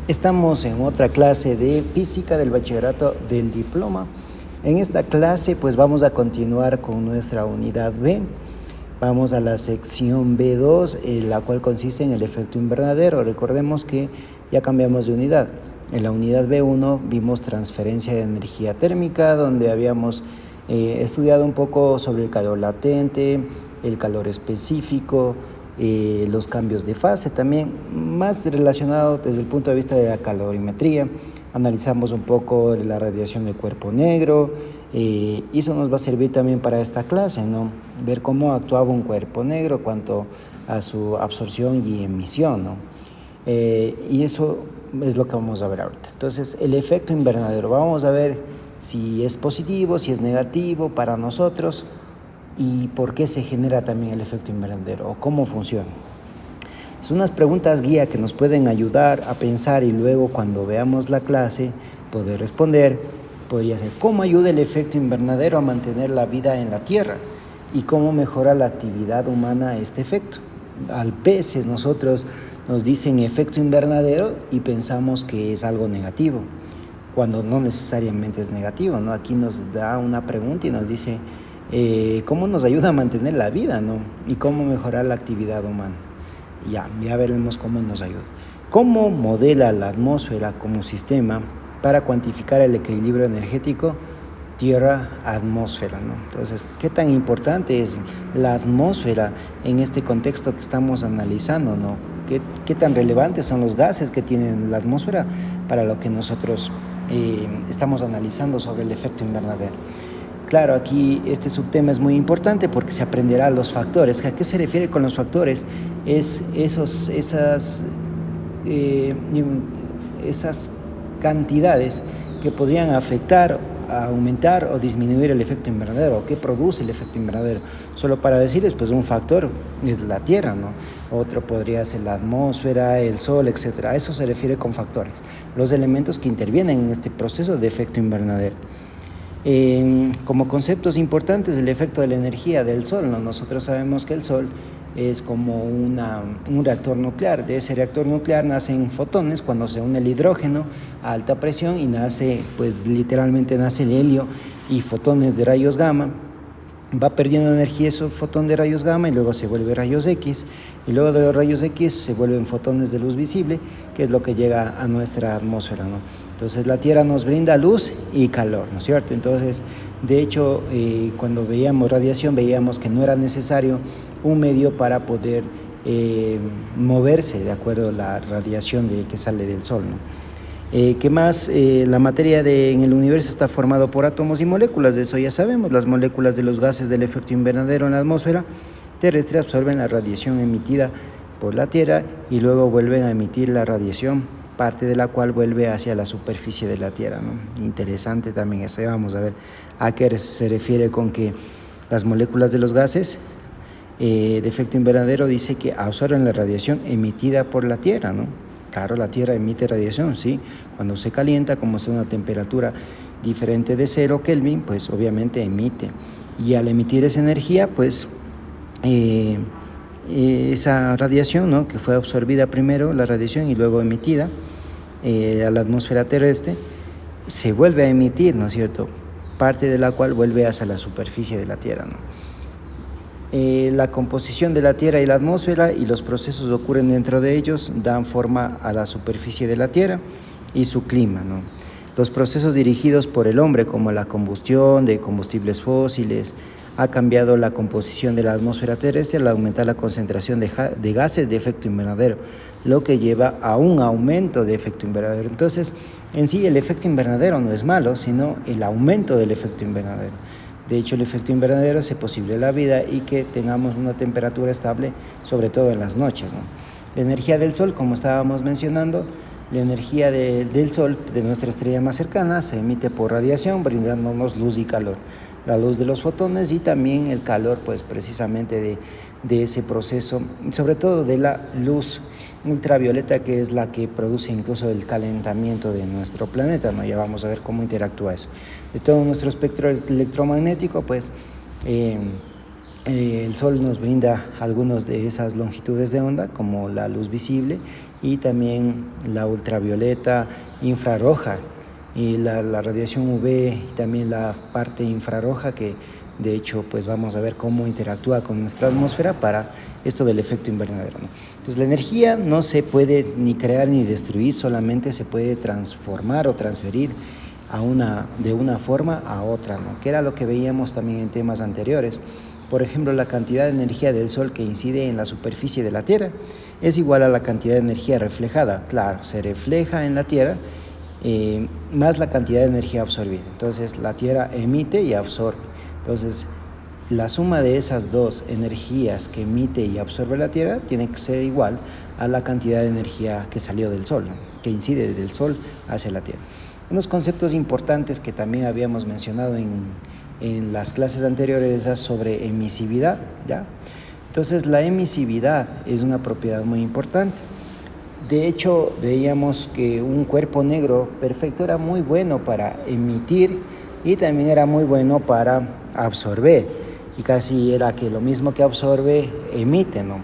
Estamos en otra clase de física del bachillerato del diploma. En esta clase pues vamos a continuar con nuestra unidad B. Vamos a la sección B2, la cual consiste en el efecto invernadero. Recordemos que ya cambiamos de unidad. En la unidad B1 vimos transferencia de energía térmica, donde habíamos estudiado un poco sobre el calor latente, el calor específico, los cambios de fase también, más relacionado desde el punto de vista de la calorimetría. Analizamos un poco la radiación de cuerpo negro, y eso nos va a servir también para esta clase, ¿no? Ver cómo actuaba un cuerpo negro cuanto a su absorción y emisión, ¿no? Y eso es lo que vamos a ver ahorita. Entonces, el efecto invernadero, vamos a ver si es positivo, si es negativo para nosotros, y por qué se genera también el efecto invernadero o cómo funciona. Son unas preguntas guía que nos pueden ayudar a pensar y luego cuando veamos la clase poder responder. Podría ser cómo ayuda el efecto invernadero a mantener la vida en la Tierra y cómo mejora la actividad humana este efecto. A veces nosotros nos dicen efecto invernadero y pensamos que es algo negativo, cuando no necesariamente es negativo, ¿no? Aquí nos da una pregunta y nos dice cómo nos ayuda a mantener la vida, ¿no? Y cómo mejorar la actividad humana. Ya veremos cómo nos ayuda. ¿Cómo modela la atmósfera como sistema para cuantificar el equilibrio energético Tierra-atmósfera, ¿no? Entonces, ¿qué tan importante es la atmósfera en este contexto que estamos analizando, ¿no? ¿Qué tan relevantes son los gases que tiene la atmósfera para lo que nosotros estamos analizando sobre el efecto invernadero? Claro, aquí este subtema es muy importante porque se aprenderá los factores. ¿A qué se refiere con los factores? Es esas cantidades que podrían afectar, aumentar o disminuir el efecto invernadero. ¿Qué produce el efecto invernadero? Solo para decirles, pues un factor es la Tierra, ¿no? Otro podría ser la atmósfera, el Sol, etc. A eso se refiere con factores, los elementos que intervienen en este proceso de efecto invernadero. Como conceptos importantes, el efecto de la energía del Sol, ¿no? Nosotros sabemos que el Sol es como un reactor nuclear. De ese reactor nuclear nacen fotones cuando se une el hidrógeno a alta presión y nace, pues literalmente nace el helio y fotones de rayos gamma. Va perdiendo energía ese fotón de rayos gamma y luego se vuelve rayos X, y luego de los rayos X se vuelven fotones de luz visible, que es lo que llega a nuestra atmósfera, ¿no? Entonces la Tierra nos brinda luz y calor, ¿no es cierto? Entonces, de hecho, cuando veíamos radiación veíamos que no era necesario un medio para poder moverse de acuerdo a la radiación que sale del Sol, ¿no? ¿Qué más? La materia en el universo está formado por átomos y moléculas, de eso ya sabemos. Las moléculas de los gases del efecto invernadero en la atmósfera terrestre absorben la radiación emitida por la Tierra y luego vuelven a emitir la radiación, parte de la cual vuelve hacia la superficie de la Tierra, ¿no? Interesante también esto. Ya vamos a ver a qué se refiere con que las moléculas de los gases de efecto invernadero dice que absorben la radiación emitida por la Tierra, ¿no? Claro, la Tierra emite radiación, sí. Cuando se calienta, como es una temperatura diferente de 0 Kelvin, pues obviamente emite. Y al emitir esa energía, pues esa radiación, ¿no? Que fue absorbida primero, la radiación, y luego emitida a la atmósfera terrestre, se vuelve a emitir, ¿no es cierto? Parte de la cual vuelve hacia la superficie de la Tierra, ¿no? La composición de la Tierra y la atmósfera y los procesos que ocurren dentro de ellos dan forma a la superficie de la Tierra y su clima, ¿no? Los procesos dirigidos por el hombre, como la combustión de combustibles fósiles, ha cambiado la composición de la atmósfera terrestre al aumentar la concentración de gases de efecto invernadero, lo que lleva a un aumento de efecto invernadero. Entonces, en sí el efecto invernadero no es malo, sino el aumento del efecto invernadero. De hecho, el efecto invernadero hace posible la vida y que tengamos una temperatura estable, sobre todo en las noches, ¿no? La energía del Sol, como estábamos mencionando, la energía del Sol, de nuestra estrella más cercana, se emite por radiación, brindándonos luz y calor. La luz de los fotones y también el calor, pues precisamente de ese proceso, sobre todo de la luz ultravioleta, que es la que produce incluso el calentamiento de nuestro planeta, ¿no? Ya vamos a ver cómo interactúa eso. De todo nuestro espectro electromagnético, pues el Sol nos brinda algunas de esas longitudes de onda, como la luz visible y también la ultravioleta, infrarroja, y la radiación UV y también la parte infrarroja, que de hecho pues vamos a ver cómo interactúa con nuestra atmósfera para esto del efecto invernadero, ¿no? Entonces la energía no se puede ni crear ni destruir, solamente se puede transformar o transferir de una forma a otra, ¿no? Que era lo que veíamos también en temas anteriores. Por ejemplo, la cantidad de energía del Sol que incide en la superficie de la Tierra es igual a la cantidad de energía reflejada. Claro, se refleja en la Tierra más la cantidad de energía absorbida. Entonces la Tierra emite y absorbe. Entonces la suma de esas dos energías que emite y absorbe la Tierra tiene que ser igual a la cantidad de energía que salió del Sol, ¿no? Que incide del Sol hacia la Tierra. Unos conceptos importantes que también habíamos mencionado en las clases anteriores es sobre emisividad, ¿ya? Entonces la emisividad es una propiedad muy importante. De hecho, veíamos que un cuerpo negro perfecto era muy bueno para emitir y también era muy bueno para absorber. Y casi era que lo mismo que absorbe, emite, ¿no?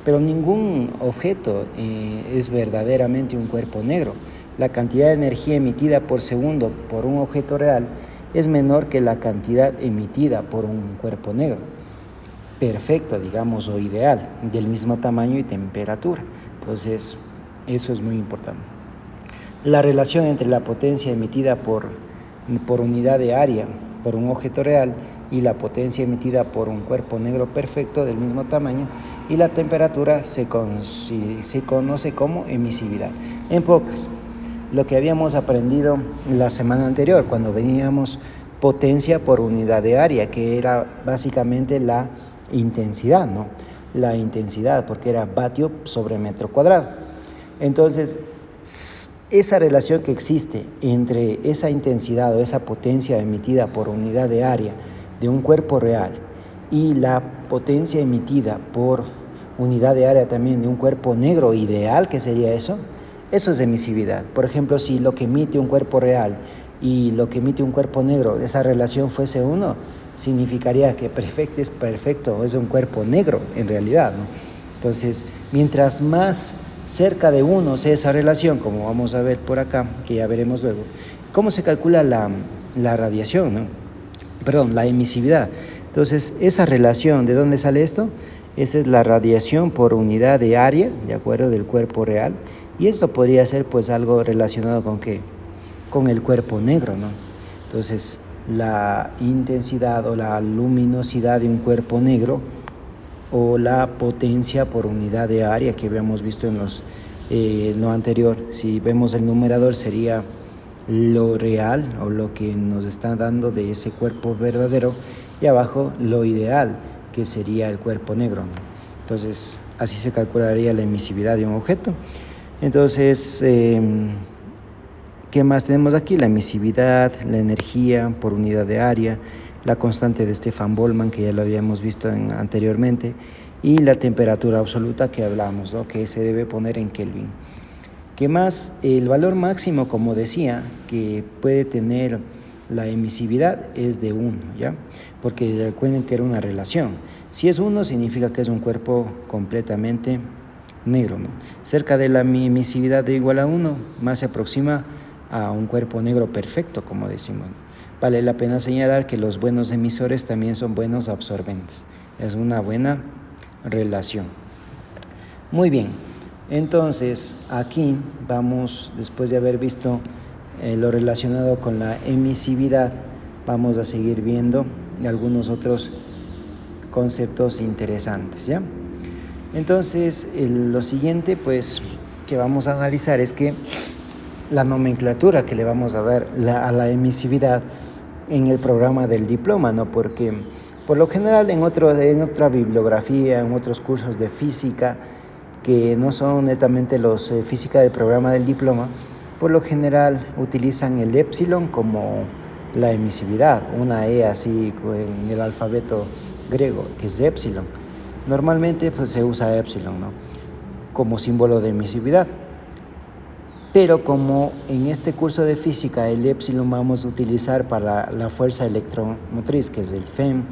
Pero ningún objeto es verdaderamente un cuerpo negro. La cantidad de energía emitida por segundo por un objeto real es menor que la cantidad emitida por un cuerpo negro. Perfecto, digamos, o ideal, del mismo tamaño y temperatura. Entonces, eso es muy importante. La relación entre la potencia emitida por unidad de área por un objeto real y la potencia emitida por un cuerpo negro perfecto del mismo tamaño y la temperatura se conoce como emisividad. En pocas, lo que habíamos aprendido la semana anterior cuando veníamos potencia por unidad de área, que era básicamente la intensidad, ¿no? La intensidad, porque era vatio sobre metro cuadrado. Entonces, esa relación que existe entre esa intensidad o esa potencia emitida por unidad de área de un cuerpo real y la potencia emitida por unidad de área también de un cuerpo negro ideal, ¿qué sería eso? Eso es emisividad. Por ejemplo, si lo que emite un cuerpo real y lo que emite un cuerpo negro, esa relación fuese uno, significaría que perfecto es perfecto, es un cuerpo negro en realidad, ¿no? Entonces, mientras más cerca de uno sea esa relación, como vamos a ver por acá, que ya veremos luego, cómo se calcula la radiación, ¿no? Perdón, la emisividad. Entonces, esa relación, ¿de dónde sale esto? Esa es la radiación por unidad de área, ¿de acuerdo?, del cuerpo real. Y esto podría ser pues algo relacionado con ¿qué? Con el cuerpo negro, ¿no? Entonces, la intensidad o la luminosidad de un cuerpo negro o la potencia por unidad de área que habíamos visto en lo anterior. Si vemos el numerador sería lo real o lo que nos está dando de ese cuerpo verdadero y abajo lo ideal, que sería el cuerpo negro, ¿no? Entonces, así se calcularía la emisividad de un objeto. Entonces, ¿qué más tenemos aquí? La emisividad, la energía por unidad de área, la constante de Stefan-Boltzmann, que ya lo habíamos visto anteriormente, y la temperatura absoluta que hablamos, ¿no? Que se debe poner en Kelvin. ¿Qué más? El valor máximo, como decía, que puede tener la emisividad es de 1, ¿ya? Porque recuerden que era una relación. Si es 1, significa que es un cuerpo completamente negro, ¿no? Cerca de la emisividad de igual a 1, más se aproxima a un cuerpo negro perfecto, como decimos. Vale la pena señalar que los buenos emisores también son buenos absorbentes. Es una buena relación. Muy bien, entonces aquí vamos, después de haber visto lo relacionado con la emisividad, vamos a seguir viendo algunos otros conceptos interesantes, ¿ya? Entonces, lo siguiente, pues, que vamos a analizar es que la nomenclatura que le vamos a dar a la emisividad en el programa del diploma, ¿no? Porque por lo general en otra bibliografía, en otros cursos de física que no son netamente los física del programa del diploma, por lo general utilizan el épsilon como la emisividad, una E así en el alfabeto griego, que es épsilon. Normalmente pues se usa épsilon, ¿no? Como símbolo de emisividad. Pero como en este curso de física el épsilon vamos a utilizar para la fuerza electromotriz, que es el FEM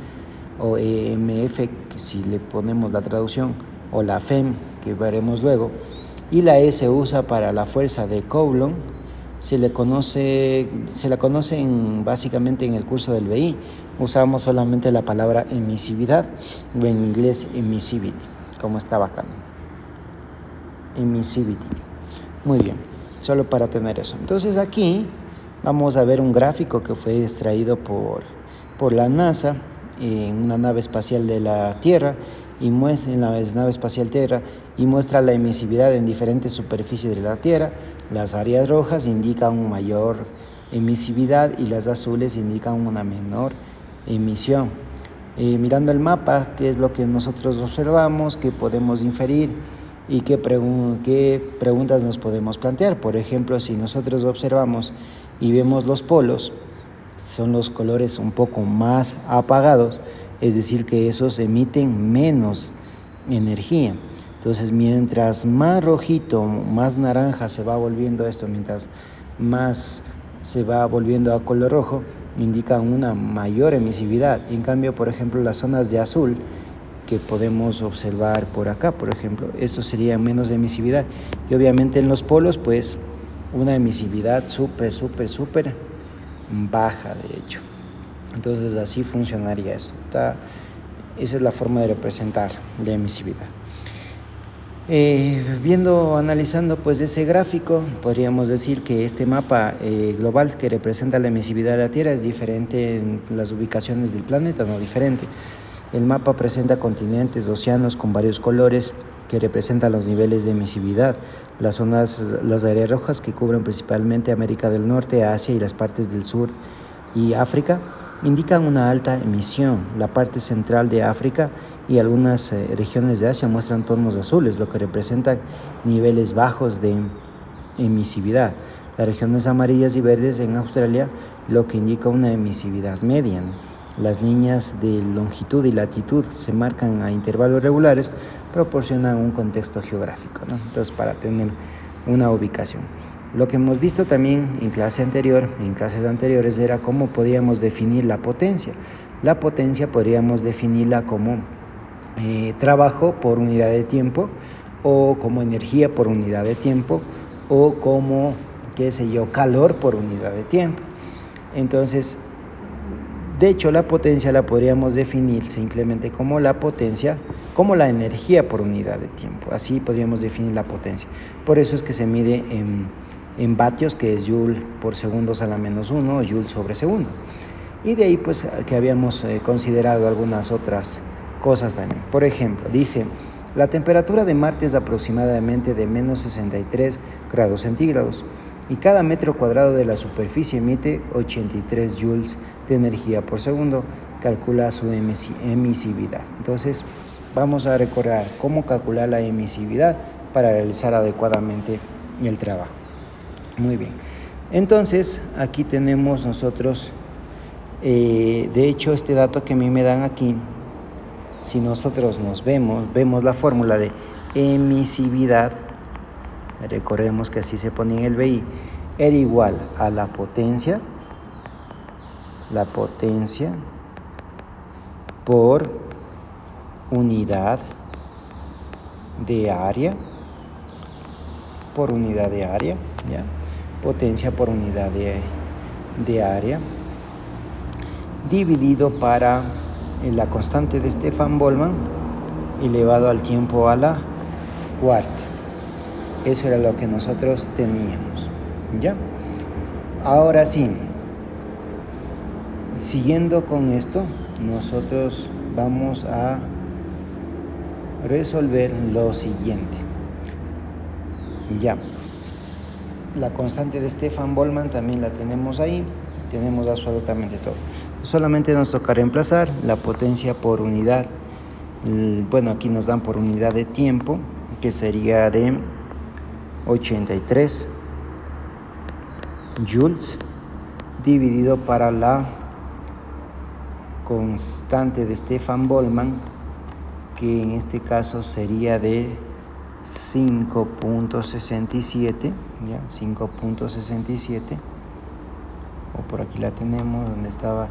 o EMF, que si le ponemos la traducción, o la FEM, que veremos luego, y la E se usa para la fuerza de Coulomb. Se la conoce básicamente en el curso del BI. Usamos solamente la palabra emisividad, o en inglés emissivity, como está acá. Emissivity. Muy bien, solo para tener eso. Entonces aquí vamos a ver un gráfico que fue extraído por la NASA en una nave espacial de la Tierra y muestra la emisividad en diferentes superficies de la Tierra. Las áreas rojas indican una mayor emisividad y las azules indican una menor emisión. Mirando el mapa, ¿qué es lo que nosotros observamos? ¿Qué podemos inferir? ¿Y qué preguntas nos podemos plantear? Por ejemplo, si nosotros observamos y vemos los polos, son los colores un poco más apagados, es decir, que esos emiten menos energía. Entonces, mientras más rojito, más naranja se va volviendo esto, mientras más se va volviendo a color rojo, indican una mayor emisividad. En cambio, por ejemplo, las zonas de azul que podemos observar por acá, por ejemplo, esto sería menos de emisividad. Y obviamente en los polos, pues, una emisividad súper baja, de hecho. Entonces, así funcionaría esto. Esa es la forma de representar la emisividad. Analizando pues ese gráfico, podríamos decir que este mapa global que representa la emisividad de la Tierra es diferente en las ubicaciones del planeta, no diferente. El mapa presenta continentes, océanos con varios colores que representan los niveles de emisividad. Las áreas rojas que cubren principalmente América del Norte, Asia y las partes del sur y África indican una alta emisión. La parte central de África y algunas regiones de Asia muestran tonos azules, lo que representa niveles bajos de emisividad. Las regiones amarillas y verdes en Australia, lo que indica una emisividad media. Las líneas de longitud y latitud se marcan a intervalos regulares, proporcionan un contexto geográfico, ¿no? Entonces, para tener una ubicación. Lo que hemos visto también en clases anteriores era cómo podíamos definir la potencia. La potencia podríamos definirla como trabajo por unidad de tiempo, o como energía por unidad de tiempo, o como, calor por unidad de tiempo. Entonces, de hecho, la potencia la podríamos definir simplemente como la energía por unidad de tiempo. Así podríamos definir la potencia. Por eso es que se mide en vatios, que es joule por segundos a la menos 1, o joule sobre segundo. Y de ahí pues que habíamos considerado algunas otras cosas también. Por ejemplo, dice, la temperatura de Marte es aproximadamente de menos 63 grados centígrados y cada metro cuadrado de la superficie emite 83 joules de energía por segundo. Calcula su emisividad. Entonces, vamos a recordar cómo calcular la emisividad para realizar adecuadamente el trabajo. Muy bien. Entonces, aquí tenemos nosotros, de hecho, este dato que a mí me dan aquí, si nosotros vemos la fórmula de emisividad, recordemos que así se pone en el BI, era igual a la potencia por unidad de área, ¿ya? Potencia por unidad de área, dividido para la constante de Stefan-Boltzmann elevado al tiempo a la cuarta. Eso era lo que nosotros teníamos, ¿ya? Ahora sí, siguiendo con esto, nosotros vamos a resolver lo siguiente. Ya, la constante de Stefan-Boltzmann también la tenemos ahí, tenemos absolutamente todo. Solamente nos toca reemplazar la potencia por unidad, aquí nos dan por unidad de tiempo, que sería de 83 joules, dividido para la constante de Stefan-Boltzmann, que en este caso sería de 5.67, ¿ya? 5.67, o por aquí la tenemos, donde estaba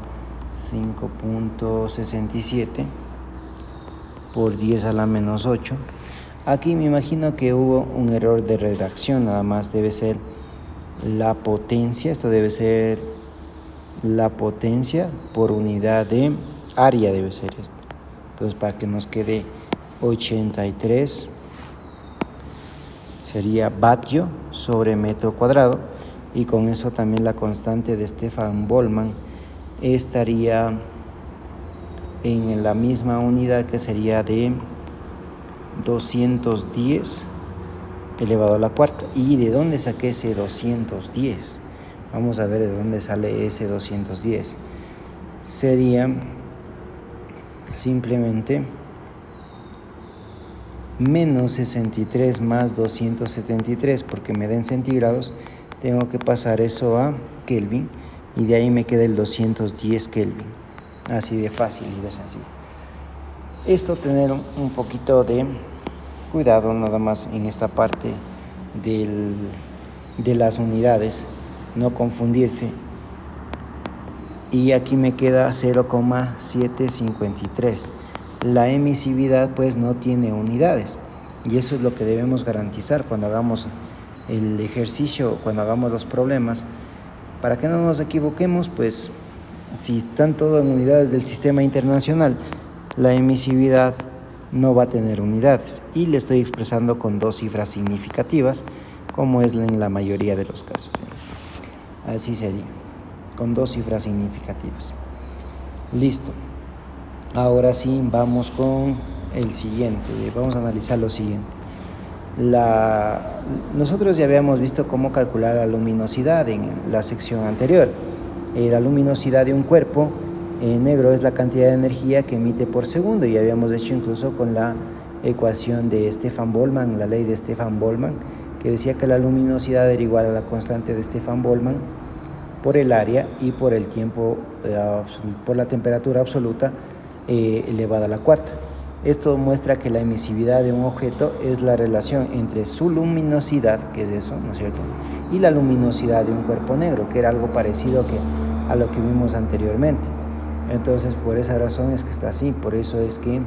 5.67 por 10 a la menos 8. Aquí me imagino que hubo un error de redacción, nada más debe ser la potencia, esto debe ser la potencia por unidad de área, debe ser esto. Entonces, para que nos quede 83 sería vatio sobre metro cuadrado, y con eso también la constante de Stefan Boltzmann estaría en la misma unidad, que sería de 210 elevado a la cuarta. ¿Y de dónde saqué ese 210? Vamos a ver de dónde sale ese 210. Sería simplemente menos 63 más 273, porque me den centígrados, tengo que pasar eso a Kelvin, y de ahí me queda el 210 Kelvin. Así de fácil y de sencillo. Esto, tener un poquito de cuidado nada más en esta parte de las unidades, no confundirse. Y aquí me queda 0,753. La emisividad pues no tiene unidades, y eso es lo que debemos garantizar cuando hagamos el ejercicio, cuando hagamos los problemas, para que no nos equivoquemos. Pues si están todo en unidades del sistema internacional, la emisividad no va a tener unidades, y le estoy expresando con dos cifras significativas, como es en la mayoría de los casos. Así sería, con dos cifras significativas. Listo. Ahora sí, vamos con el siguiente. Vamos a analizar lo siguiente. Nosotros ya habíamos visto cómo calcular la luminosidad en la sección anterior. La luminosidad de un cuerpo negro es la cantidad de energía que emite por segundo, y habíamos hecho incluso con la ecuación de Stefan Boltzmann, la ley de Stefan Boltzmann, que decía que la luminosidad era igual a la constante de Stefan Boltzmann por el área y por el tiempo, por la temperatura absoluta elevada a la cuarta. Esto muestra que la emisividad de un objeto es la relación entre su luminosidad, que es eso, ¿no es cierto?, y la luminosidad de un cuerpo negro, que era algo parecido a lo que vimos anteriormente. Entonces, por esa razón es que está así. Por eso es que,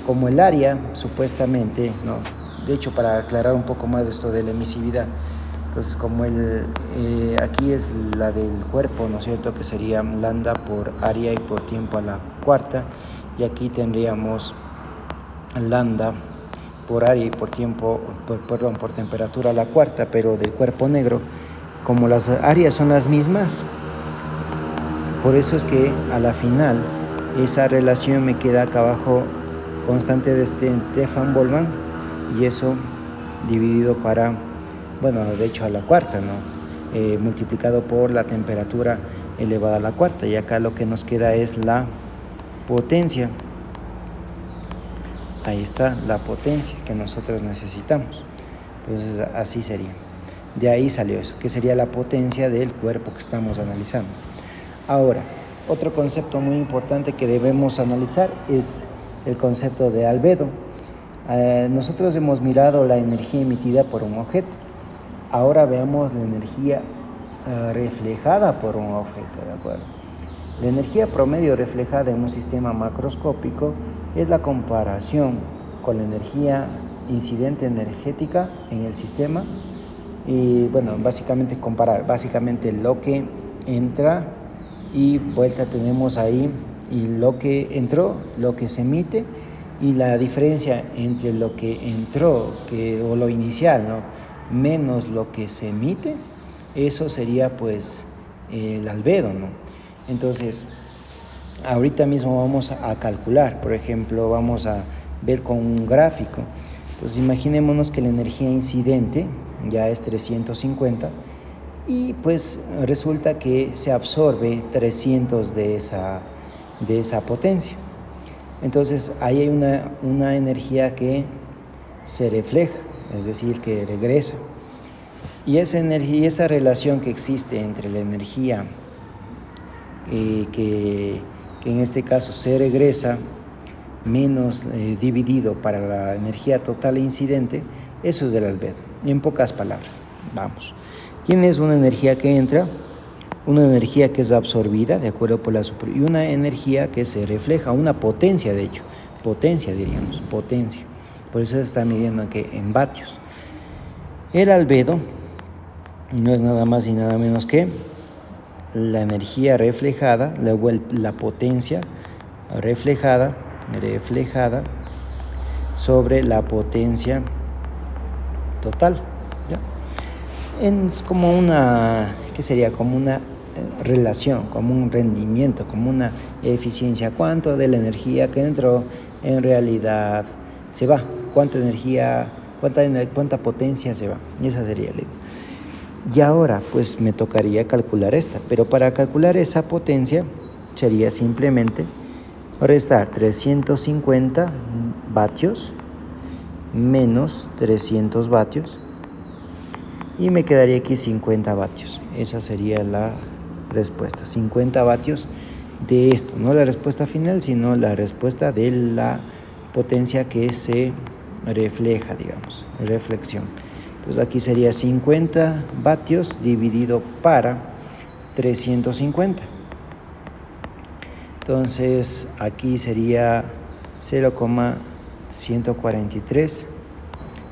como el área supuestamente, ¿no? De hecho, para aclarar un poco más esto de la emisividad, entonces como aquí es la del cuerpo, ¿no es cierto?, que sería lambda por área y por tiempo a la cuarta, y aquí tendríamos lambda por área y por tiempo, por temperatura a la cuarta, pero del cuerpo negro, como las áreas son las mismas, por eso es que a la final esa relación me queda acá abajo, constante de Stefan Boltzmann, y eso dividido de hecho a la cuarta, ¿no? Multiplicado por la temperatura elevada a la cuarta, y acá lo que nos queda es la potencia. Ahí está la potencia que nosotros necesitamos. Entonces así sería. De ahí salió eso, que sería la potencia del cuerpo que estamos analizando. Ahora, otro concepto muy importante que debemos analizar es el concepto de albedo. Nosotros hemos mirado la energía emitida por un objeto. Ahora veamos la energía reflejada por un objeto, ¿de acuerdo? La energía promedio reflejada en un sistema macroscópico es la comparación con la energía incidente energética en el sistema, y básicamente comparar lo que entra y vuelta tenemos ahí, y lo que entró, lo que se emite, y la diferencia entre lo que entró o lo inicial, ¿no?, menos lo que se emite, eso sería pues el albedo, ¿no? Entonces, ahorita mismo vamos a calcular, por ejemplo, vamos a ver con un gráfico. Entonces, imaginémonos que la energía incidente ya es 350, y pues resulta que se absorbe 300 de esa potencia. Entonces, ahí hay una energía que se refleja, es decir, que regresa. Y esa energía, esa relación que existe entre la energía que en este caso se regresa menos dividido para la energía total e incidente, eso es del albedo. En pocas palabras, vamos. Tienes una energía que entra, una energía que es absorbida, de acuerdo por y una energía que se refleja, una potencia, de hecho, potencia diríamos, potencia. Por eso se está midiendo en vatios. El albedo no es nada más y nada menos que la energía reflejada, luego la potencia reflejada sobre la potencia total, ¿ya? Es como una, ¿qué sería? Como una relación, como un rendimiento, como una eficiencia. ¿Cuánto de la energía que entró en realidad se va? ¿Cuánta energía, cuánta potencia se va? Y esa sería la idea. Y ahora pues me tocaría calcular esta, pero para calcular esa potencia sería simplemente restar 350 vatios menos 300 vatios y me quedaría aquí 50 vatios. Esa sería la respuesta, 50 vatios de esto, no la respuesta final, sino la respuesta de la potencia que se refleja, digamos, reflexión. Entonces aquí sería 50 vatios dividido para 350. Entonces aquí sería 0,143.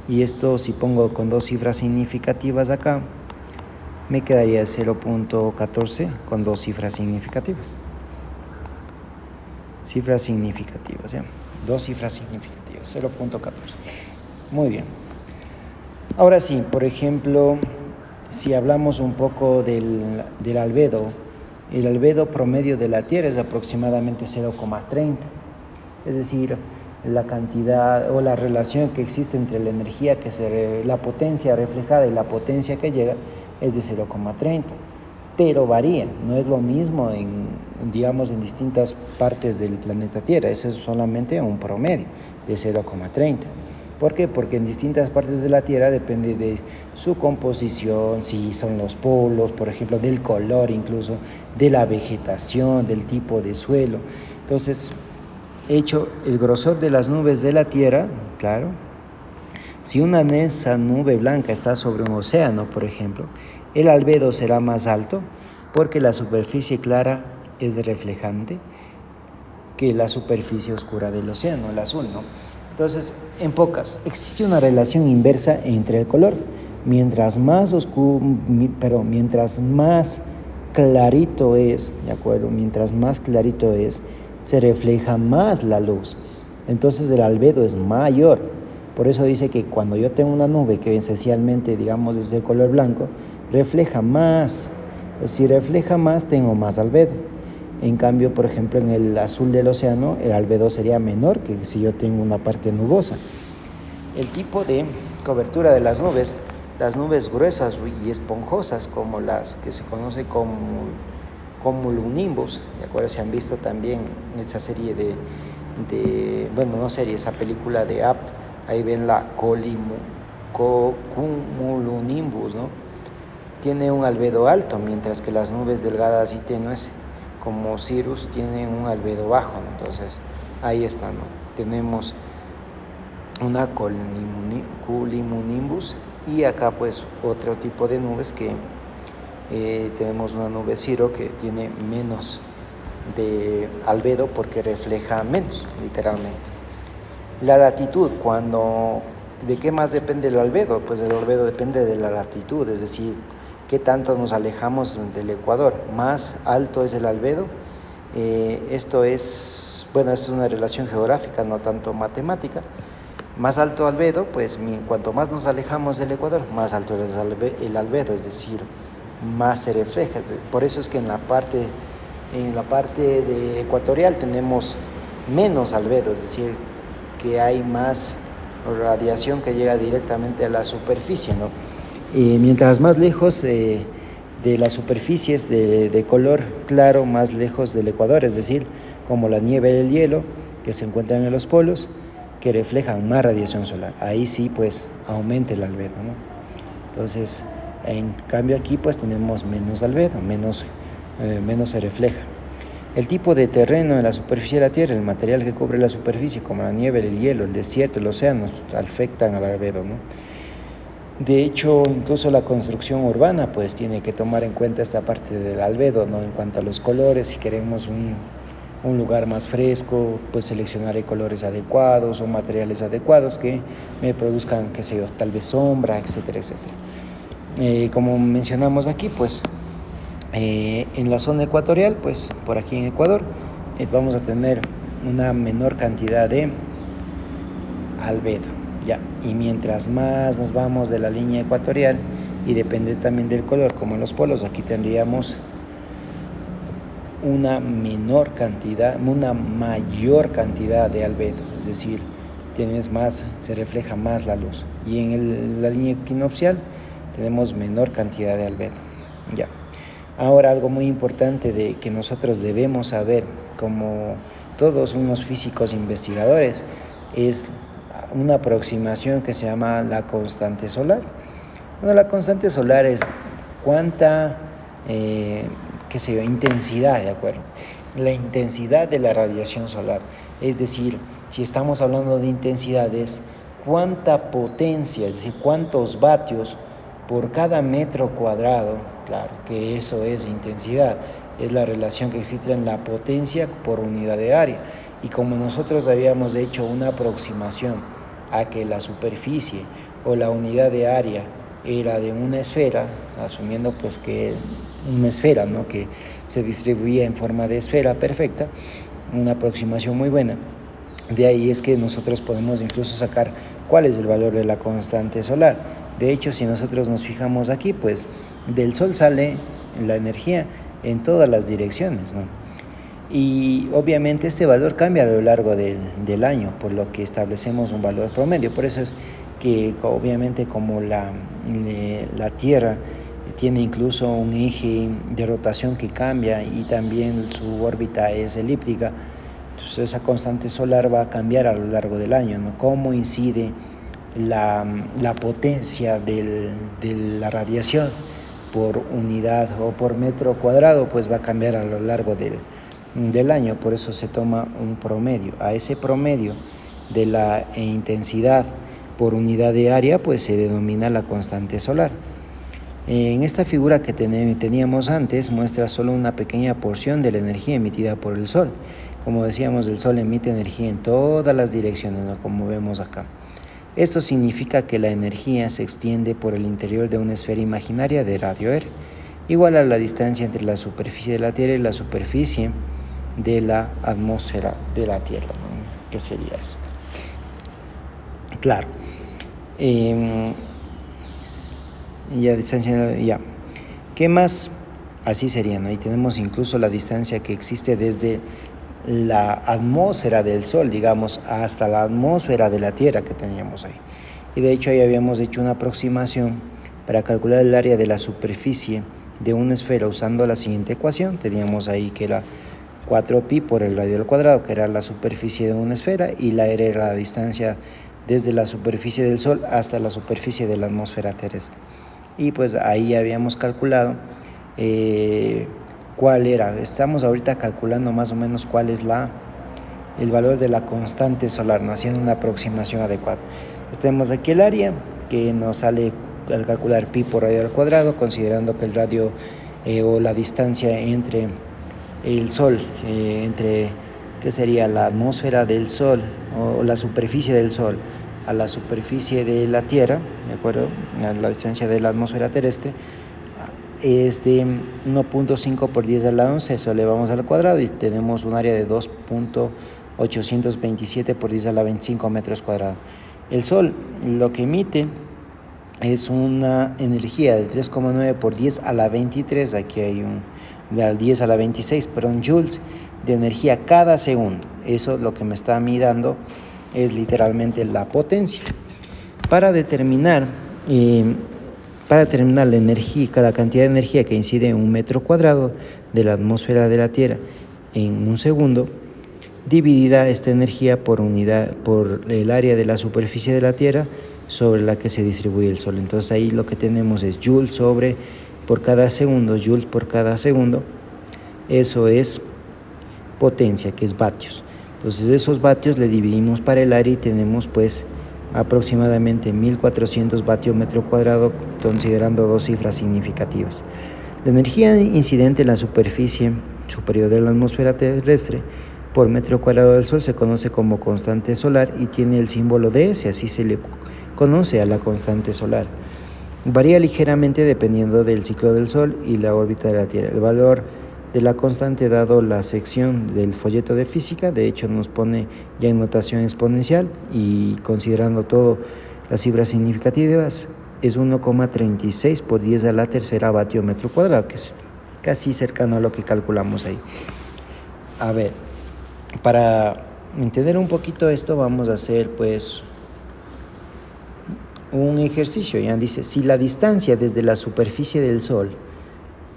Y esto, si pongo con dos cifras significativas acá, me quedaría 0,14 con dos cifras significativas. Cifras significativas, ¿ya? Dos cifras significativas, 0,14. Muy bien. Ahora sí, por ejemplo, si hablamos un poco del albedo, el albedo promedio de la Tierra es aproximadamente 0,30. Es decir, la cantidad o la relación que existe entre la energía la potencia reflejada y la potencia que llega es de 0,30, pero varía, no es lo mismo digamos en distintas partes del planeta Tierra. Eso es solamente un promedio de 0,30. ¿Por qué? Porque en distintas partes de la Tierra depende de su composición, si son los polos, por ejemplo, del color incluso, de la vegetación, del tipo de suelo. Entonces, hecho el grosor de las nubes de la Tierra, claro, si una densa nube blanca está sobre un océano, por ejemplo, el albedo será más alto porque la superficie clara es reflejante que la superficie oscura del océano, el azul, ¿no? Entonces, en pocas, existe una relación inversa entre el color. Mientras más oscuro, mientras más clarito es, ¿de acuerdo? Mientras más clarito es, se refleja más la luz. Entonces el albedo es mayor. Por eso dice que cuando yo tengo una nube que esencialmente, digamos, es de color blanco, refleja más. Pues si refleja más, tengo más albedo. En cambio, por ejemplo, en el azul del océano, el albedo sería menor que si yo tengo una parte nubosa. El tipo de cobertura de las nubes gruesas y esponjosas, como las que se conoce como cumulonimbus, ¿de acuerdo? Se han visto también esa serie esa película de Up, ahí ven la cumulonimbus, ¿no? Tiene un albedo alto, mientras que las nubes delgadas y tenues como Cirrus tienen un albedo bajo, ¿no? Entonces ahí está, ¿no? Tenemos una cumulonimbus y acá pues otro tipo de nubes que tenemos una nube Cirro que tiene menos de albedo porque refleja menos, literalmente. La latitud, ¿de qué más depende el albedo? Pues el albedo depende de la latitud, es decir, qué tanto nos alejamos del ecuador. Más alto es el albedo. Esto es una relación geográfica, no tanto matemática. Más alto albedo, pues cuanto más nos alejamos del ecuador, más alto es el albedo, es decir, más se refleja. Por eso es que en la parte ecuatorial tenemos menos albedo, es decir, que hay más radiación que llega directamente a la superficie, ¿no? Mientras más lejos de las superficies de color claro, más lejos del ecuador, es decir, como la nieve y el hielo que se encuentran en los polos, que reflejan más radiación solar. Ahí sí, pues, aumenta el albedo, ¿no? Entonces, en cambio aquí, pues, tenemos menos albedo, menos se refleja. El tipo de terreno en la superficie de la Tierra, el material que cubre la superficie, como la nieve, el hielo, el desierto, el océano, afectan al albedo, ¿no? De hecho, incluso la construcción urbana pues tiene que tomar en cuenta esta parte del albedo, ¿no? En cuanto a los colores, si queremos un lugar más fresco, pues seleccionaré colores adecuados o materiales adecuados que me produzcan, qué sé yo, tal vez sombra, etcétera, etcétera. Como mencionamos aquí, pues en la zona ecuatorial, pues por aquí en Ecuador, vamos a tener una menor cantidad de albedo, ya. Y mientras más nos vamos de la línea ecuatorial, y depende también del color, como en los polos, aquí tendríamos una mayor cantidad de albedo, es decir, tienes más, se refleja más la luz. Y en la línea equinoccial tenemos menor cantidad de albedo, ya. Ahora, algo muy importante de que nosotros debemos saber, como todos unos físicos investigadores, es una aproximación que se llama la constante solar. Bueno, la constante solar es cuánta, qué sé yo, intensidad, ¿de acuerdo? La intensidad de la radiación solar. Es decir, si estamos hablando de intensidades, cuánta potencia, es decir, cuántos vatios por cada metro cuadrado, claro, que eso es intensidad, es la relación que existe en la potencia por unidad de área. Y como nosotros habíamos hecho una aproximación a que la superficie o la unidad de área era de una esfera, asumiendo pues que una esfera, ¿no?, que se distribuía en forma de esfera perfecta, una aproximación muy buena. De ahí es que nosotros podemos incluso sacar cuál es el valor de la constante solar. De hecho, si nosotros nos fijamos aquí, pues del Sol sale la energía en todas las direcciones, ¿no? Y obviamente este valor cambia a lo largo del año, por lo que establecemos un valor promedio. Por eso es que obviamente como la Tierra tiene incluso un eje de rotación que cambia y también su órbita es elíptica, entonces esa constante solar va a cambiar a lo largo del año, ¿no? Cómo incide la potencia de la radiación por unidad o por metro cuadrado, pues va a cambiar a lo largo del año. Por eso se toma un promedio. A ese promedio de la intensidad por unidad de área, pues se denomina la constante solar. En esta figura que teníamos antes muestra solo una pequeña porción de la energía emitida por el Sol. Como decíamos, el Sol emite energía en todas las direcciones, ¿no?, como vemos acá. Esto significa que la energía se extiende por el interior de una esfera imaginaria de radio R, igual a la distancia entre la superficie de la Tierra y la superficie de la atmósfera de la Tierra, ¿no? ¿Qué sería eso? Claro. Ya. ¿Qué más? Así sería, ¿no? Y tenemos incluso la distancia que existe desde la atmósfera del Sol, digamos, hasta la atmósfera de la Tierra que teníamos ahí. Y de hecho ahí habíamos hecho una aproximación para calcular el área de la superficie de una esfera usando la siguiente ecuación. Teníamos ahí que era 4pi por el radio al cuadrado, que era la superficie de una esfera, y la R era la distancia desde la superficie del Sol hasta la superficie de la atmósfera terrestre. Y pues ahí habíamos calculado cuál era. Estamos ahorita calculando más o menos cuál es el valor de la constante solar, ¿no?, haciendo una aproximación adecuada. Tenemos aquí el área que nos sale al calcular pi por radio al cuadrado, considerando que el radio o la distancia entre el Sol, entre, ¿qué sería?, la atmósfera del Sol o la superficie del Sol a la superficie de la Tierra, ¿de acuerdo?, a la distancia de la atmósfera terrestre, es de 1.5 por 10 a la 11, eso elevamos al cuadrado y tenemos un área de 2.827 por 10 a la 25 metros cuadrados. El Sol lo que emite es una energía de 3,9 por 10 a la 23, aquí hay al 10 a la 26, perdón, joules de energía cada segundo. Eso lo que me está dando es literalmente la potencia. Para determinar la energía, cada cantidad de energía que incide en un metro cuadrado de la atmósfera de la Tierra en un segundo, dividida esta energía por el área de la superficie de la Tierra sobre la que se distribuye el Sol. Entonces ahí lo que tenemos es joules por cada segundo, joules por cada segundo. Eso es potencia, que es vatios. Entonces esos vatios le dividimos para el área y tenemos pues aproximadamente 1400 vatios metro cuadrado, considerando dos cifras significativas. La energía incidente en la superficie superior de la atmósfera terrestre por metro cuadrado del Sol se conoce como constante solar y tiene el símbolo de S, así se le conoce a la constante solar. Varía ligeramente dependiendo del ciclo del Sol y la órbita de la Tierra. El valor de la constante, dado la sección del folleto de física, de hecho nos pone ya en notación exponencial y considerando todo las cifras significativas, es 1,36 por 10 a la tercera vatio metro cuadrado, que es casi cercano a lo que calculamos ahí. A ver, para entender un poquito esto vamos a hacer pues un ejercicio. Ya dice, si la distancia desde la superficie del Sol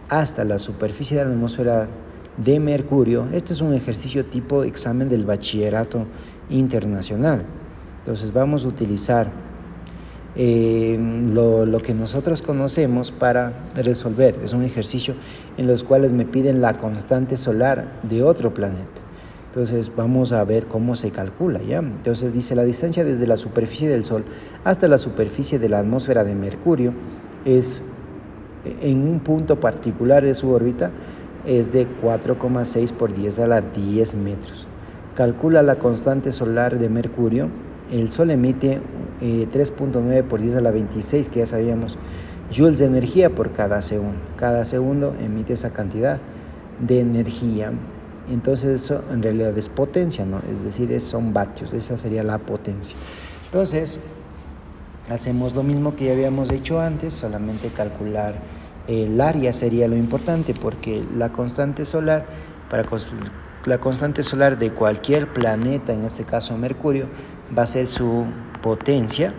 hasta la superficie de la atmósfera de Mercurio, este es un ejercicio tipo examen del bachillerato internacional. Entonces vamos a utilizar lo que nosotros conocemos para resolver. Es un ejercicio en los cuales me piden la constante solar de otro planeta. Entonces vamos a ver cómo se calcula, ¿ya? Entonces dice, la distancia desde la superficie del Sol hasta la superficie de la atmósfera de Mercurio es, en un punto particular de su órbita, es de 4,6 por 10 a la 10 metros. Calcula la constante solar de Mercurio. El Sol emite 3,9 por 10 a la 26, que ya sabíamos, joules de energía por cada segundo. Cada segundo emite esa cantidad de energía. Entonces eso en realidad es potencia, ¿no? Es decir, son vatios, esa sería la potencia. Entonces, hacemos lo mismo que ya habíamos hecho antes, solamente calcular el área sería lo importante, porque la constante solar, la constante solar de cualquier planeta, en este caso Mercurio, va a ser su potencia,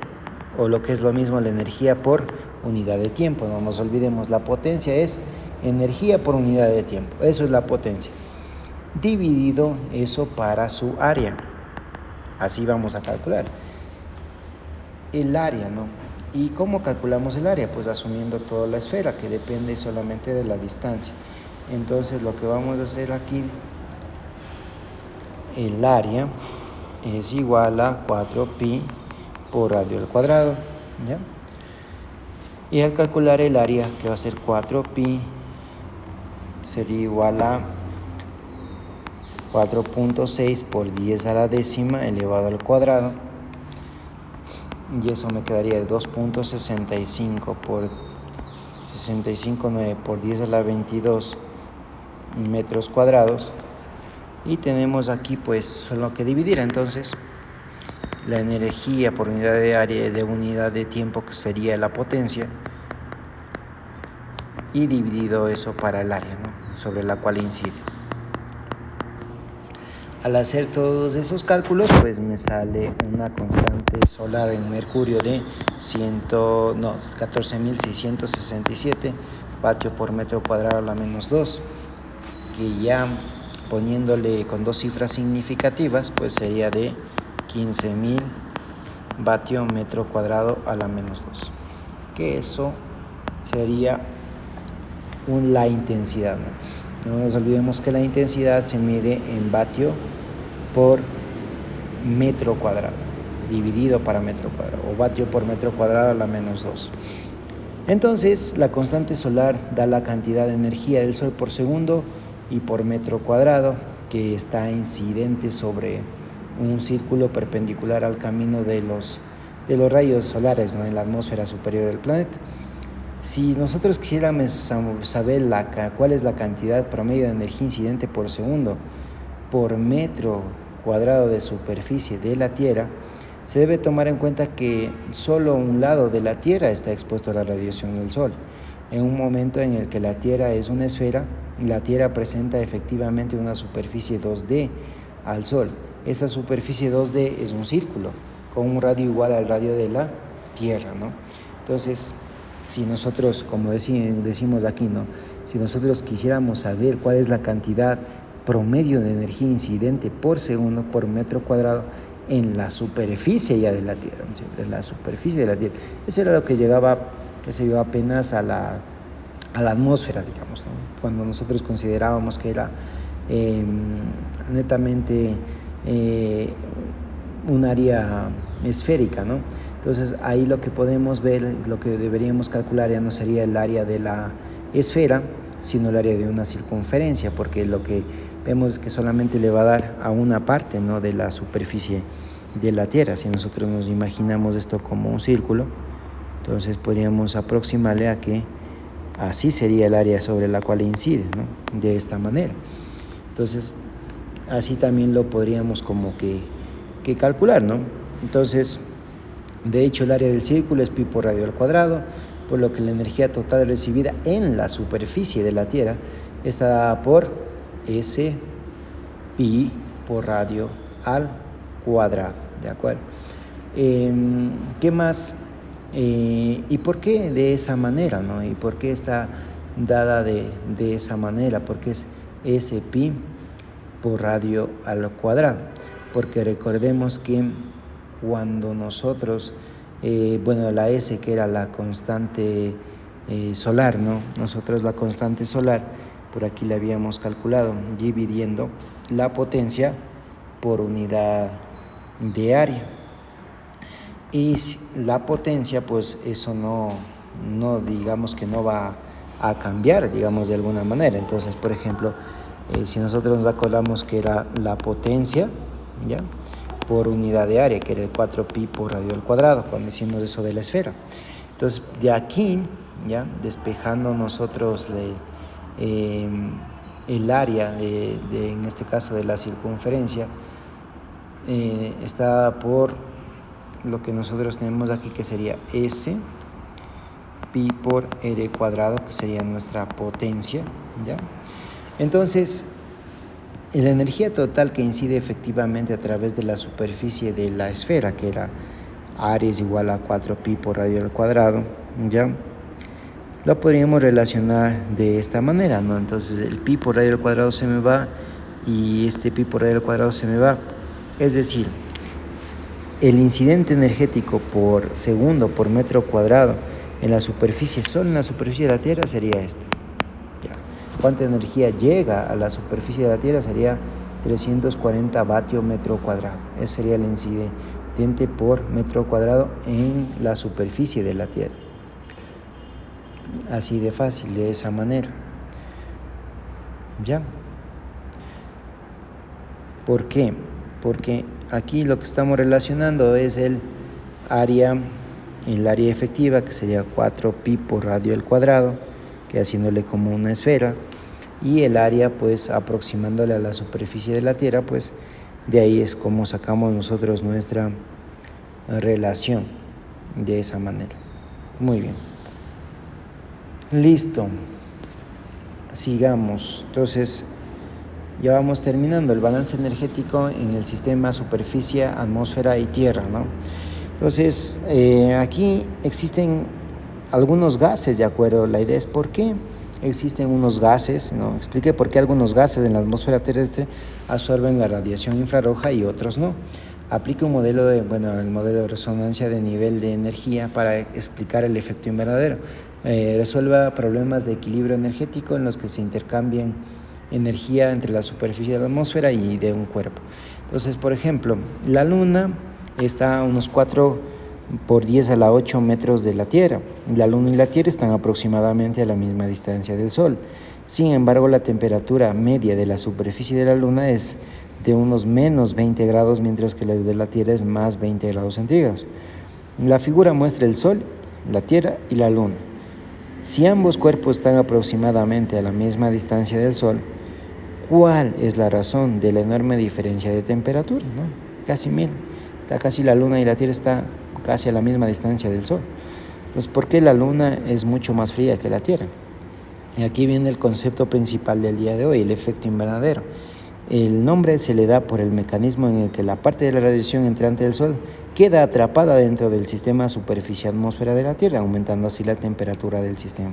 o lo que es lo mismo, la energía por unidad de tiempo. No nos olvidemos, la potencia es energía por unidad de tiempo, eso es la potencia. Dividido eso para su área. Así vamos a calcular el área, ¿no? ¿Y cómo calculamos el área? Pues asumiendo toda la esfera, que depende solamente de la distancia. Entonces lo que vamos a hacer aquí, el área es igual a 4pi por radio al cuadrado, ¿ya? Y al calcular el área, que va a ser 4pi, sería igual a 4,6 por 10 a la décima elevado al cuadrado, y eso me quedaría de 2,65 por 65,9 por 10 a la 22 metros cuadrados. Y tenemos aquí pues solo que dividir, entonces la energía por unidad de área de unidad de tiempo, que sería la potencia, y dividido eso para el área, ¿no?, sobre la cual incide. Al hacer todos esos cálculos, pues me sale una constante solar en Mercurio de 14.667 vatios por metro cuadrado a la menos 2, que ya poniéndole con dos cifras significativas, pues sería de 15.000 vatios metro cuadrado a la menos 2, que eso sería la intensidad, ¿no? No nos olvidemos que la intensidad se mide en vatio por metro cuadrado, dividido para metro cuadrado, o vatio por metro cuadrado a la menos 2. Entonces, la constante solar da la cantidad de energía del Sol por segundo y por metro cuadrado, que está incidente sobre un círculo perpendicular al camino de los rayos solares, ¿no?, en la atmósfera superior del planeta. Si nosotros quisiéramos saber cuál es la cantidad promedio de energía incidente por segundo por metro cuadrado de superficie de la Tierra, se debe tomar en cuenta que solo un lado de la Tierra está expuesto a la radiación del Sol. En un momento en el que la Tierra es una esfera, la Tierra presenta efectivamente una superficie 2D al Sol. Esa superficie 2D es un círculo con un radio igual al radio de la Tierra, ¿no? Entonces, si nosotros, como decimos aquí, ¿no?, si nosotros quisiéramos saber cuál es la cantidad promedio de energía incidente por segundo por metro cuadrado en la superficie ya de la Tierra, ¿no?, en la superficie de la Tierra, eso era lo que llegaba, que se vio apenas a la atmósfera, digamos, ¿no?, cuando nosotros considerábamos que era netamente un área esférica, ¿no? Entonces ahí lo que podemos ver, lo que deberíamos calcular ya no sería el área de la esfera, sino el área de una circunferencia, porque lo que vemos es que solamente le va a dar a una parte, ¿no?, de la superficie de la Tierra. Si nosotros nos imaginamos esto como un círculo, entonces podríamos aproximarle a que así sería el área sobre la cual incide, ¿no?, de esta manera. Entonces, así también lo podríamos como que calcular, ¿no? Entonces, de hecho, el área del círculo es pi por radio al cuadrado, por lo que la energía total recibida en la superficie de la Tierra está dada por S pi por radio al cuadrado, ¿de acuerdo? ¿Qué más? ¿Y por qué de esa manera, no? ¿Y por qué está dada de esa manera? Porque es S pi por radio al cuadrado. Porque recordemos que cuando nosotros, la S, que era la constante solar, ¿no? Nosotros la constante solar, por aquí la habíamos calculado, dividiendo la potencia por unidad de área. Y la potencia, pues eso no digamos que no va a cambiar, digamos, de alguna manera. Entonces, por ejemplo, si nosotros nos acordamos que era la potencia, ¿ya?, por unidad de área, que era el 4pi por radio al cuadrado, cuando hicimos eso de la esfera. Entonces, de aquí, ya despejando nosotros el área en este caso de la circunferencia, está por lo que nosotros tenemos aquí, que sería S pi por r cuadrado, que sería nuestra potencia, ¿ya? Entonces, la energía total que incide efectivamente a través de la superficie de la esfera, que era área es igual a 4pi por radio al cuadrado, ¿ya?, lo podríamos relacionar de esta manera, ¿no? Entonces, el pi por radio al cuadrado se me va y este pi por radio al cuadrado se me va. Es decir, el incidente energético por segundo por metro cuadrado en la superficie, solo en la superficie de la Tierra, sería esto. ¿Cuánta energía llega a la superficie de la Tierra? Sería 340 vatios metro cuadrado. Ese sería el incidente por metro cuadrado en la superficie de la Tierra. Así de fácil, de esa manera. ¿Ya? ¿Por qué? Porque aquí lo que estamos relacionando es el área efectiva, que sería 4pi por radio al cuadrado, que haciéndole como una esfera, y el área, pues aproximándole a la superficie de la Tierra, pues de ahí es como sacamos nosotros nuestra relación, de esa manera. Muy bien. Listo. Sigamos. Entonces, ya vamos terminando el balance energético en el sistema superficie, atmósfera y tierra, ¿no? Entonces, aquí existen algunos gases, ¿de acuerdo? La idea es por qué existen unos gases, ¿no? Expliqué por qué algunos gases en la atmósfera terrestre absorben la radiación infrarroja y otros no. Aplique un modelo el modelo de resonancia de nivel de energía para explicar el efecto invernadero. Resuelva problemas de equilibrio energético en los que se intercambian energía entre la superficie de la atmósfera y de un cuerpo. Entonces, por ejemplo, la Luna está a unos 4 por 10 a la 8 metros de la Tierra. La Luna y la Tierra están aproximadamente a la misma distancia del Sol. Sin embargo, la temperatura media de la superficie de la Luna es de unos menos 20 grados, mientras que la de la Tierra es más 20 grados centígrados. La figura muestra el Sol, la Tierra y la Luna. Si ambos cuerpos están aproximadamente a la misma distancia del Sol, ¿cuál es la razón de la enorme diferencia de temperatura, ¿no? Casi la Luna y la Tierra están casi a la misma distancia del Sol. Pues, ¿por qué la Luna es mucho más fría que la Tierra? Y aquí viene el concepto principal del día de hoy, el efecto invernadero. El nombre se le da por el mecanismo en el que la parte de la radiación entrante del Sol queda atrapada dentro del sistema superficie-atmósfera de la Tierra, aumentando así la temperatura del sistema.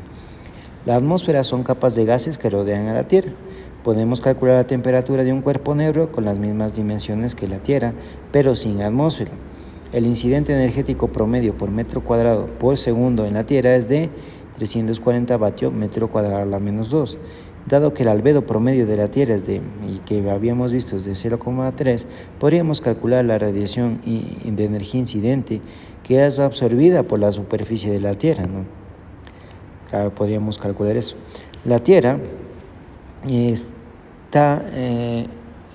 La atmósfera son capas de gases que rodean a la Tierra. Podemos calcular la temperatura de un cuerpo negro con las mismas dimensiones que la Tierra, pero sin atmósfera. El incidente energético promedio por metro cuadrado por segundo en la Tierra es de 340 vatios metro cuadrado a la menos 2. Dado que el albedo promedio de la Tierra y que habíamos visto es de 0,3, podríamos calcular la radiación de energía incidente que es absorbida por la superficie de la Tierra, ¿no? Claro, podríamos calcular eso. La Tierra está,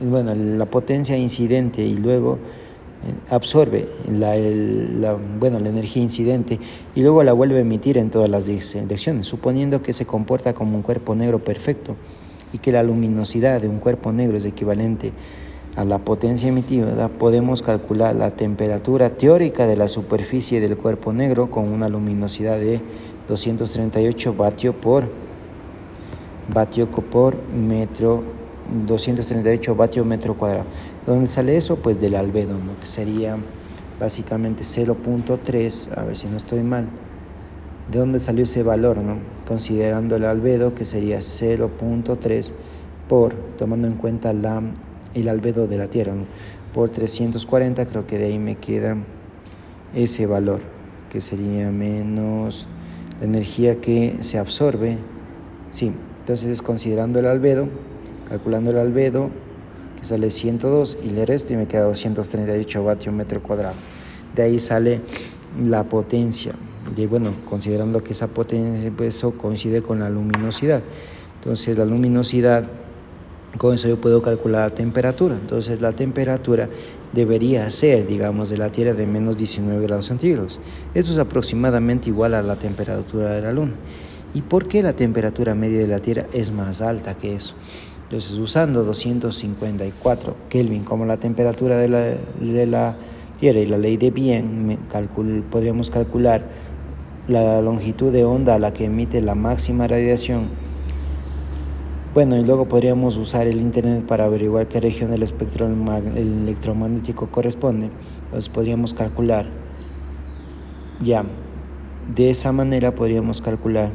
la potencia incidente y luego absorbe la energía incidente y luego la vuelve a emitir en todas las direcciones, suponiendo que se comporta como un cuerpo negro perfecto y que la luminosidad de un cuerpo negro es equivalente a la potencia emitida. Podemos calcular la temperatura teórica de la superficie del cuerpo negro con una luminosidad de 238 vatios por metro, 238 vatios metro cuadrado. ¿Dónde sale eso? Pues del albedo, ¿no? Que sería básicamente 0.3, a ver si no estoy mal. ¿De dónde salió ese valor, no? Considerando el albedo, que sería 0.3 tomando en cuenta el albedo de la Tierra, ¿no? Por 340, creo que de ahí me queda ese valor, que sería menos la energía que se absorbe. Sí, entonces considerando el albedo, calculando el albedo, que sale 102 y el resto, y me queda 238 vatios metro cuadrado. De ahí sale la potencia, considerando que esa potencia, pues eso coincide con la luminosidad. Entonces la luminosidad, con eso yo puedo calcular la temperatura. Entonces la temperatura debería ser, digamos, de la Tierra de menos 19 grados centígrados. Esto es aproximadamente igual a la temperatura de la Luna. ¿Y por qué la temperatura media de la Tierra es más alta que eso? Entonces, usando 254 Kelvin como la temperatura de la Tierra y la ley de Bien, podríamos calcular la longitud de onda a la que emite la máxima radiación. Y luego podríamos usar el Internet para averiguar qué región del espectro electromagnético corresponde. Entonces podríamos calcular, de esa manera podríamos calcular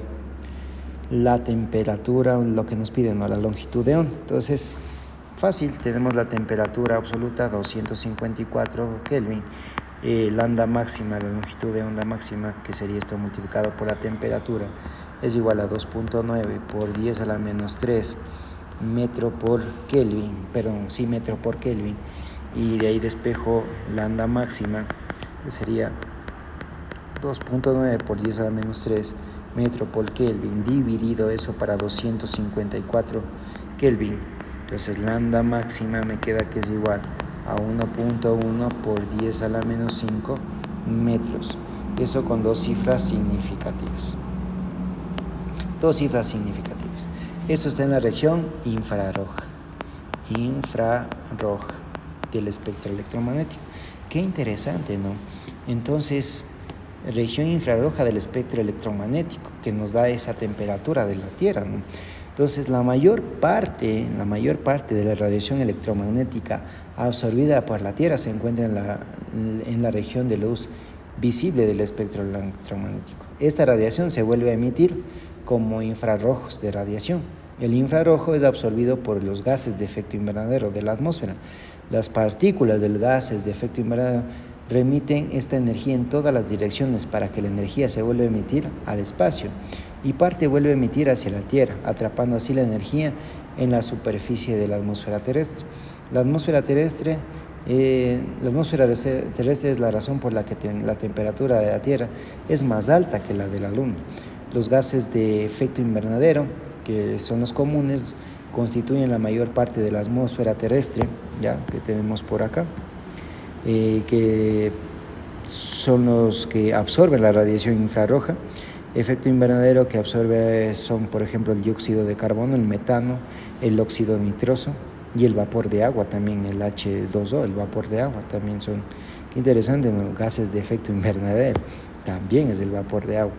la temperatura, lo que nos piden, ¿no? La longitud de onda. Entonces, fácil, tenemos la temperatura absoluta, 254 Kelvin, la onda máxima, la longitud de onda máxima, que sería esto multiplicado por la temperatura, es igual a 2.9 por 10 a la menos 3 metro por Kelvin, y de ahí despejo la onda máxima, que sería 2.9 por 10 a la menos 3 metro por Kelvin, dividido eso para 254 Kelvin. Entonces la onda máxima me queda que es igual a 1.1 por 10 a la menos 5 metros. Eso con dos cifras significativas. Esto está en la región infrarroja del espectro electromagnético. Qué interesante, ¿no? Entonces, región infrarroja del espectro electromagnético, que nos da esa temperatura de la Tierra, ¿no? Entonces, la mayor parte de la radiación electromagnética absorbida por la Tierra se encuentra en la región de luz visible del espectro electromagnético. Esta radiación se vuelve a emitir como infrarrojos de radiación. El infrarrojo es absorbido por los gases de efecto invernadero de la atmósfera. Las partículas de gases de efecto invernadero remiten esta energía en todas las direcciones para que la energía se vuelva a emitir al espacio y parte vuelve a emitir hacia la Tierra, atrapando así la energía en la superficie de la atmósfera terrestre. La atmósfera terrestre es la razón por la que la temperatura de la Tierra es más alta que la de la Luna. Los gases de efecto invernadero, que son los comunes, constituyen la mayor parte de la atmósfera terrestre, que tenemos por acá, que son los que absorben la radiación infrarroja. Efecto invernadero que absorbe son, por ejemplo, el dióxido de carbono, el metano, el óxido nitroso y el vapor de agua también, el H2O, el vapor de agua también son, qué interesante, ¿no? Gases de efecto invernadero, también es el vapor de agua.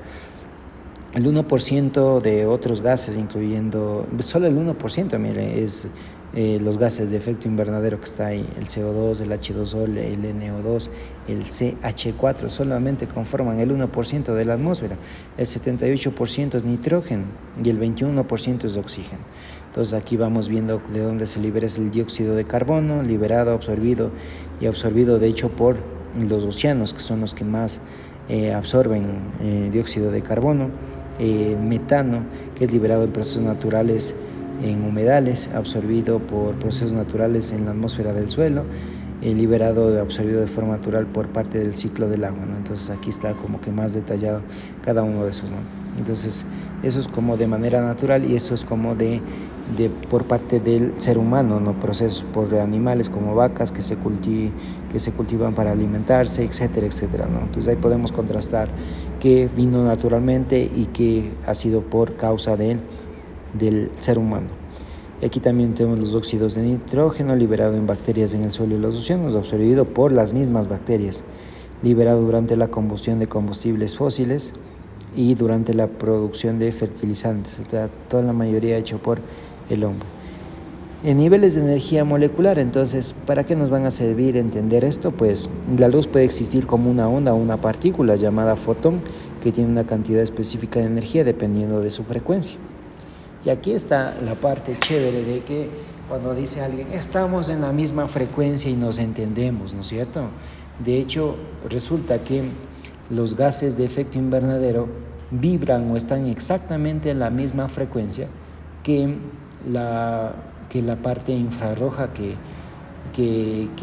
El 1% de otros gases, incluyendo, solo el 1%, mire, es los gases de efecto invernadero que está ahí, el CO2, el H2O, el NO2, el CH4, solamente conforman el 1% de la atmósfera. El 78% es nitrógeno y el 21% es oxígeno. Entonces aquí vamos viendo de dónde se libera el dióxido de carbono, liberado, absorbido de hecho por los océanos, que son los que más absorben dióxido de carbono. Metano, que es liberado en procesos naturales en humedales, absorbido por procesos naturales en la atmósfera del suelo, absorbido de forma natural por parte del ciclo del agua, ¿no? Entonces aquí está como que más detallado cada uno de esos, ¿no? Entonces, eso es como de manera natural y esto es como por parte del ser humano, ¿no? Procesos por animales como vacas que se cultivan para alimentarse, etcétera, etcétera, ¿no? Entonces ahí podemos contrastar qué vino naturalmente y qué ha sido por causa del ser humano. Y aquí también tenemos los óxidos de nitrógeno liberado en bacterias en el suelo y los océanos, absorbido por las mismas bacterias, liberado durante la combustión de combustibles fósiles y durante la producción de fertilizantes, o sea, toda la mayoría hecho por el hombre. En niveles de energía molecular, entonces, ¿para qué nos van a servir entender esto? Pues la luz puede existir como una onda o una partícula llamada fotón que tiene una cantidad específica de energía dependiendo de su frecuencia. Y aquí está la parte chévere de que cuando dice alguien, estamos en la misma frecuencia y nos entendemos, ¿no es cierto? De hecho, resulta que los gases de efecto invernadero vibran o están exactamente en la misma frecuencia que la parte infrarroja que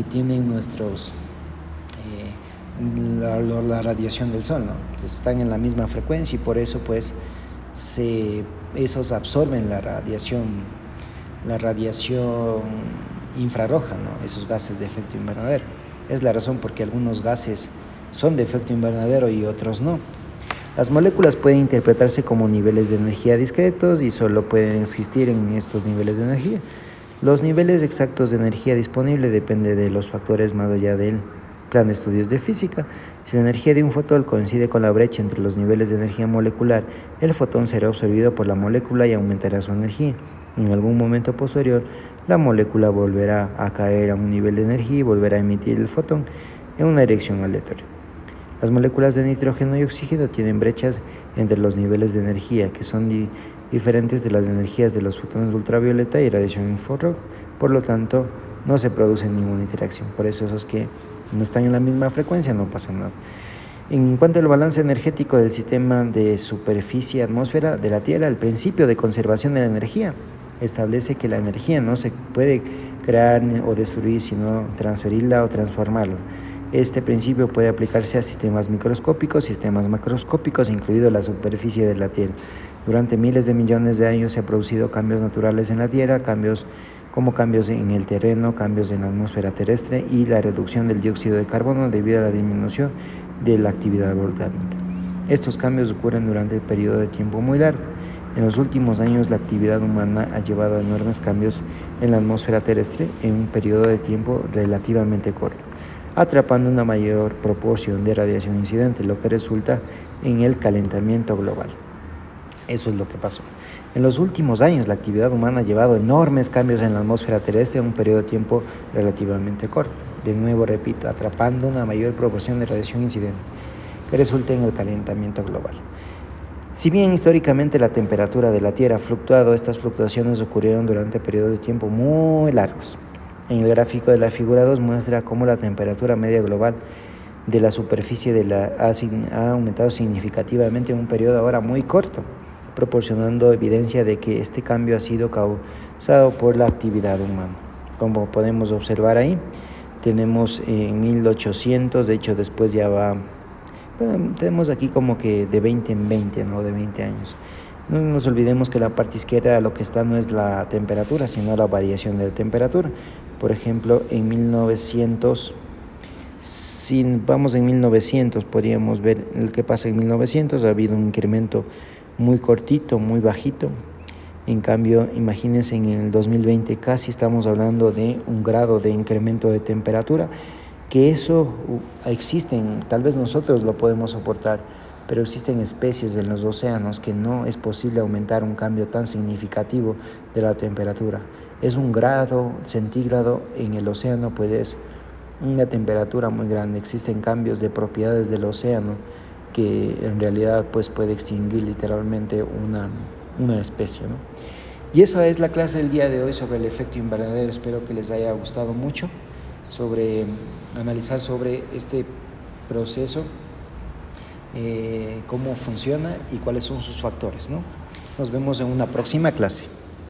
tienen nuestros la radiación del sol, ¿no? Entonces están en la misma frecuencia y por eso pues esos absorben la radiación infrarroja, ¿no? Esos gases de efecto invernadero. Es la razón por qué algunos gases son de efecto invernadero y otros no. Las moléculas pueden interpretarse como niveles de energía discretos y solo pueden existir en estos niveles de energía. Los niveles exactos de energía disponible dependen de los factores más allá del plan de estudios de física. Si la energía de un fotón coincide con la brecha entre los niveles de energía molecular, el fotón será absorbido por la molécula y aumentará su energía. En algún momento posterior, la molécula volverá a caer a un nivel de energía y volverá a emitir el fotón en una dirección aleatoria. Las moléculas de nitrógeno y oxígeno tienen brechas entre los niveles de energía, que son diferentes de las energías de los fotones ultravioleta y radiación infrarroja. Por lo tanto, no se produce ninguna interacción. Por eso esos que no están en la misma frecuencia no pasa nada. En cuanto al balance energético del sistema de superficie-atmósfera de la Tierra, el principio de conservación de la energía establece que la energía no se puede crear o destruir, sino transferirla o transformarla. Este principio puede aplicarse a sistemas microscópicos, sistemas macroscópicos, incluido la superficie de la Tierra. Durante miles de millones de años se han producido cambios naturales en la Tierra, cambios en el terreno, cambios en la atmósfera terrestre y la reducción del dióxido de carbono debido a la disminución de la actividad volcánica. Estos cambios ocurren durante el periodo de tiempo muy largo. En los últimos años, la actividad humana ha llevado a enormes cambios en la atmósfera terrestre en un periodo de tiempo relativamente corto, atrapando una mayor proporción de radiación incidente, lo que resulta en el calentamiento global. Eso es lo que pasó. En los últimos años, la actividad humana ha llevado enormes cambios en la atmósfera terrestre en un periodo de tiempo relativamente corto. De nuevo, repito, atrapando una mayor proporción de radiación incidente, que resulta en el calentamiento global. Si bien históricamente la temperatura de la Tierra ha fluctuado, estas fluctuaciones ocurrieron durante periodos de tiempo muy largos. En el gráfico de la figura 2 muestra cómo la temperatura media global de la superficie ha aumentado significativamente en un periodo ahora muy corto, proporcionando evidencia de que este cambio ha sido causado por la actividad humana. Como podemos observar ahí, tenemos en 1800, de hecho después ya va, bueno, tenemos aquí como que de 20 en 20, ¿no? De 20 años. No nos olvidemos que la parte izquierda lo que está no es la temperatura, sino la variación de la temperatura. Por ejemplo, en 1900, si vamos en 1900, podríamos ver el que pasa en 1900, ha habido un incremento muy cortito, muy bajito. En cambio, imagínense en el 2020 casi estamos hablando de 1 grado de incremento de temperatura, que eso existen, tal vez nosotros lo podemos soportar, pero existen especies en los océanos que no es posible aumentar un cambio tan significativo de la temperatura. Es 1 grado centígrado en el océano, pues es una temperatura muy grande. Existen cambios de propiedades del océano que en realidad pues puede extinguir literalmente una especie, ¿no? Y esa es la clase del día de hoy sobre el efecto invernadero. Espero que les haya gustado mucho analizar sobre este proceso, cómo funciona y cuáles son sus factores, ¿no? Nos vemos en una próxima clase.